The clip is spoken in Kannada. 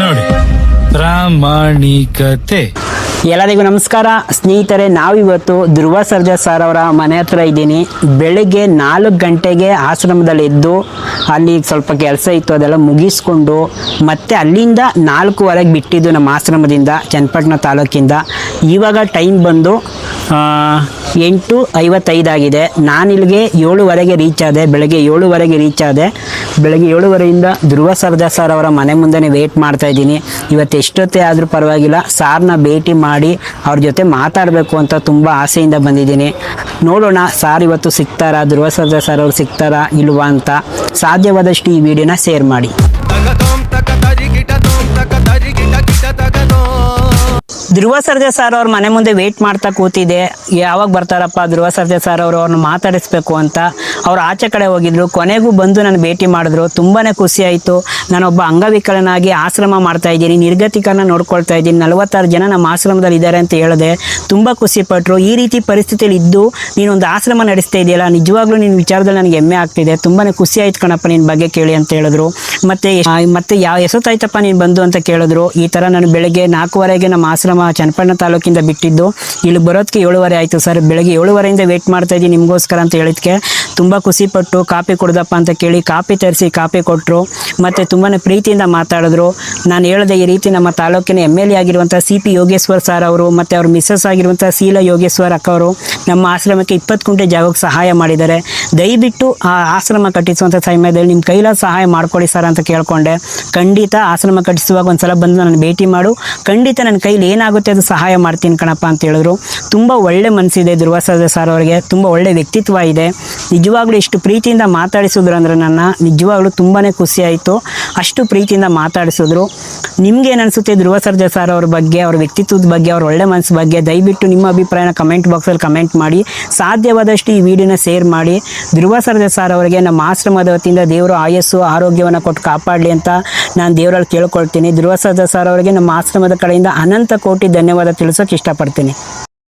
ನೋಡಿ ಪ್ರಾಮಾಣಿಕತೆ. ಎಲ್ಲರಿಗೂ ನಮಸ್ಕಾರ ಸ್ನೇಹಿತರೆ. ನಾವಿವತ್ತು ಧ್ರುವ ಸರ್ಜಾ ಸರ್ ಅವರ ಮನೆ ಹತ್ರ ಇದ್ದೀನಿ. ಬೆಳಗ್ಗೆ 4 ಗಂಟೆಗೆ ಆಶ್ರಮದಲ್ಲಿ ಎದ್ದು ಅಲ್ಲಿ ಸ್ವಲ್ಪ ಕೆಲಸ ಇತ್ತು, ಅದೆಲ್ಲ ಮುಗಿಸ್ಕೊಂಡು ಮತ್ತೆ ಅಲ್ಲಿಂದ 4:15 ಬಿಟ್ಟಿದ್ದು ನಮ್ಮ ಆಶ್ರಮದಿಂದ, ಚನ್ನಪಟ್ಟಣ ತಾಲೂಕಿಂದ. ಇವಾಗ ಟೈಮ್ ಬಂದು 8:55 ಆಗಿದೆ. ನಾನಿಲ್ಲಿಗೆ 7:15 ರೀಚ್ ಆದೆ. ಬೆಳಗ್ಗೆ 7:15 ರೀಚ್ ಆದೆ. ಬೆಳಗ್ಗೆ 7:15ಯಿಂದ ಧ್ರುವ ಸರ್ಜಾ ಸರ್ ಅವರ ಮನೆ ಮುಂದೆನೇ ವೇಟ್ ಮಾಡ್ತಾ ಇದ್ದೀನಿ. ಇವತ್ತು ಎಷ್ಟೊತ್ತೇ ಆದರೂ ಪರವಾಗಿಲ್ಲ, ಸಾರ್ನ ಭೇಟಿ ಮಾಡಿ ಅವ್ರ ಜೊತೆ ಮಾತಾಡಬೇಕು ಅಂತ ತುಂಬ ಆಸೆಯಿಂದ ಬಂದಿದ್ದೀನಿ. ನೋಡೋಣ ಸಾರ್ ಇವತ್ತು ಸಿಗ್ತಾರಾ, ಧ್ರುವ ಸರ್ಜಾ ಸರ್ ಅವರು ಸಿಗ್ತಾರಾ ಇಲ್ವಾ ಅಂತ. ಸಾಧ್ಯವಾದಷ್ಟು ಈ ವಿಡಿಯೋನ ಶೇರ್ ಮಾಡಿ. ಧ್ರುವ ಸರ್ಜಾ ಸರ್ ಅವ್ರ ಮನೆ ಮುಂದೆ ವೇಟ್ ಮಾಡ್ತಾ ಕೂತಿದೆ. ಯಾವಾಗ ಬರ್ತಾರಪ್ಪ ಧ್ರುವ ಸರ್ಜಾ ಸರ್ ಅವರು, ಅವ್ರನ್ನ ಮಾತಾಡಿಸ್ಬೇಕು ಅಂತ. ಅವ್ರು ಆಚೆ ಕಡೆ ಹೋಗಿದ್ರು, ಕೊನೆಗೂ ಬಂದು ನಾನು ಭೇಟಿ ಮಾಡಿದ್ರು. ತುಂಬಾ ಖುಷಿ ಆಯಿತು. ನಾನೊಬ್ಬ ಅಂಗವಿಕಲನಾಗಿ ಆಶ್ರಮ ಮಾಡ್ತಾ ಇದ್ದೀನಿ, ನಿರ್ಗತಿಕರನ್ನ ನೋಡ್ಕೊಳ್ತಾ ಇದ್ದೀನಿ, 46 ಜನ ನಮ್ಮ ಆಶ್ರಮದಲ್ಲಿ ಇದ್ದಾರೆ ಅಂತ ಹೇಳಿದೆ. ತುಂಬ ಖುಷಿಪಟ್ಟರು. ಈ ರೀತಿ ಪರಿಸ್ಥಿತಿಯಲ್ಲಿ ಇದ್ದು ನೀನೊಂದು ಆಶ್ರಮ ನಡೆಸ್ತಾ ಇದೆಯಲ್ಲ, ನಿಜವಾಗ್ಲೂ ನಿನ್ನ ವಿಚಾರದಲ್ಲಿ ನನಗೆ ಹೆಮ್ಮೆ ಆಗ್ತಿದೆ, ತುಂಬಾ ಖುಷಿ ಆಯ್ತು ಕಣಪ್ಪ ನಿನ್ನ ಬಗ್ಗೆ ಕೇಳಿ ಅಂತ ಹೇಳಿದ್ರು. ಮತ್ತೆ ಯಾವ ಎಷ್ಟೊತ್ತಾಯ್ತಪ್ಪ ನೀನು ಬಂದು ಅಂತ ಕೇಳಿದ್ರು. ಈ ಥರ ನಾನು ಬೆಳಗ್ಗೆ 4:15ಗೆ ನಮ್ಮ ಆಶ್ರಮ ಚನ್ನಪಟ್ಟಣ ತಾಲೂಕಿಂದ ಬಿಟ್ಟಿದ್ದು, ಇಲ್ಲಿ ಬರೋದಕ್ಕೆ 7:15 ಆಯಿತು ಸರ್. ಬೆಳಗ್ಗೆ 7:15ಯಿಂದ ವೇಟ್ ಮಾಡ್ತಾ ಇದ್ದೀನಿ ನಿಮಗೋಸ್ಕರ ಅಂತ ಹೇಳಿದ್ಕೆ ತುಂಬ ಖುಷಿಪಟ್ಟು ಕಾಪಿ ಕೊಡ್ದಪ್ಪ ಅಂತ ಕೇಳಿ ಕಾಪಿ ತರಿಸಿ ಕಾಪಿ ಕೊಟ್ಟರು. ಮತ್ತು ತುಂಬಾ ಪ್ರೀತಿಯಿಂದ ಮಾತಾಡಿದ್ರು. ನಾನು ಹೇಳಿದೆ ಈ ರೀತಿ ನಮ್ಮ ತಾಲೂಕಿನ MLA ಆಗಿರುವಂಥ CP ಯೋಗೇಶ್ವರ್ ಸರ್ ಅವರು ಮತ್ತು ಅವ್ರ ಮಿಸ್ಸಸ್ ಆಗಿರುವಂಥ ಶೀಲಾ ಯೋಗೇಶ್ವರ್ ಅಕ್ಕ ಅವರು ನಮ್ಮ ಆಶ್ರಮಕ್ಕೆ 20 ಗುಂಟೆ ಜಾಗಕ್ಕೆ ಸಹಾಯ ಮಾಡಿದ್ದಾರೆ. ದಯವಿಟ್ಟು ಆ ಆಶ್ರಮ ಕಟ್ಟಿಸುವಂಥ ಸಮಯದಲ್ಲಿ ನಿಮ್ಮ ಕೈಲಾದ ಸಹಾಯ ಮಾಡ್ಕೊಳ್ಳಿ ಸರ್ ಅಂತ ಕೇಳ್ಕೊಂಡೆ. ಖಂಡಿತ ಆಶ್ರಮ ಕಟ್ಟಿಸುವಾಗ ಒಂದ್ಸಲ ಬಂದು ನಾನು ಭೇಟಿ ಮಾಡು, ಖಂಡಿತ ನನ್ನ ಕೈಲಿ ಏನಾಗುತ್ತೆ ಅದು ಸಹಾಯ ಮಾಡ್ತೀನಿ ಕಣಪ್ಪ ಅಂತ ಹೇಳಿದ್ರು. ತುಂಬ ಒಳ್ಳೆ ಮನಸ್ಸಿದೆ ಧ್ರುವ ಸರ್ಜಾ ಸರ್ ಅವರಿಗೆ, ತುಂಬ ಒಳ್ಳೆ ವ್ಯಕ್ತಿತ್ವ ಇದೆ. ನಿಜವಾಗ್ಲೂ ಇಷ್ಟು ಪ್ರೀತಿಯಿಂದ ಮಾತಾಡಿಸಿದ್ರು ಅಂದರೆ ನನ್ನ ನಿಜವಾಗ್ಲೂ ತುಂಬಾ ಖುಷಿ ಆಯಿತು. ಅಷ್ಟು ಪ್ರೀತಿಯಿಂದ ಮಾತಾಡಿಸಿದ್ರು. ನಿಮ್ಗೆ ಏನು ಅನಿಸುತ್ತೆ ಧ್ರುವ ಸರ್ಜಾ ಸರ್ ಅವ್ರ ಬಗ್ಗೆ, ಅವ್ರ ವ್ಯಕ್ತಿತ್ವದ ಬಗ್ಗೆ, ಅವ್ರ ಒಳ್ಳೆ ಮನಸ್ಸು ಬಗ್ಗೆ? ದಯವಿಟ್ಟು ನಿಮ್ಮ ಅಭಿಪ್ರಾಯನ ಕಮೆಂಟ್ ಬಾಕ್ಸಲ್ಲಿ ಕಮೆಂಟ್ ಮಾಡಿ. ಸಾಧ್ಯವಾದಷ್ಟು ಈ ವಿಡಿಯೋನ ಶೇರ್ ಮಾಡಿ. ಧ್ರುವ ಸರ್ಜಾ ಸರ್ ಅವರಿಗೆ ನಮ್ಮ ಆಶ್ರಮದ ವತಿಯಿಂದ ದೇವರು ಆಯಸ್ಸು ಆರೋಗ್ಯವನ್ನು ಕೊಟ್ಟು ಕಾಪಾಡಲಿ ಅಂತ ನಾನು ದೇವರಲ್ಲಿ ಕೇಳ್ಕೊಳ್ತೀನಿ. ಧ್ರುವ ಸರ್ಜಾ ಸರ್ ಅವರಿಗೆ ನಮ್ಮ ಆಶ್ರಮದ ಕಡೆಯಿಂದ ಅನಂತ ಕೋಟಿ ಧನ್ಯವಾದ ತಿಳಿಸೋಕೆ ಇಷ್ಟಪಡ್ತೀನಿ.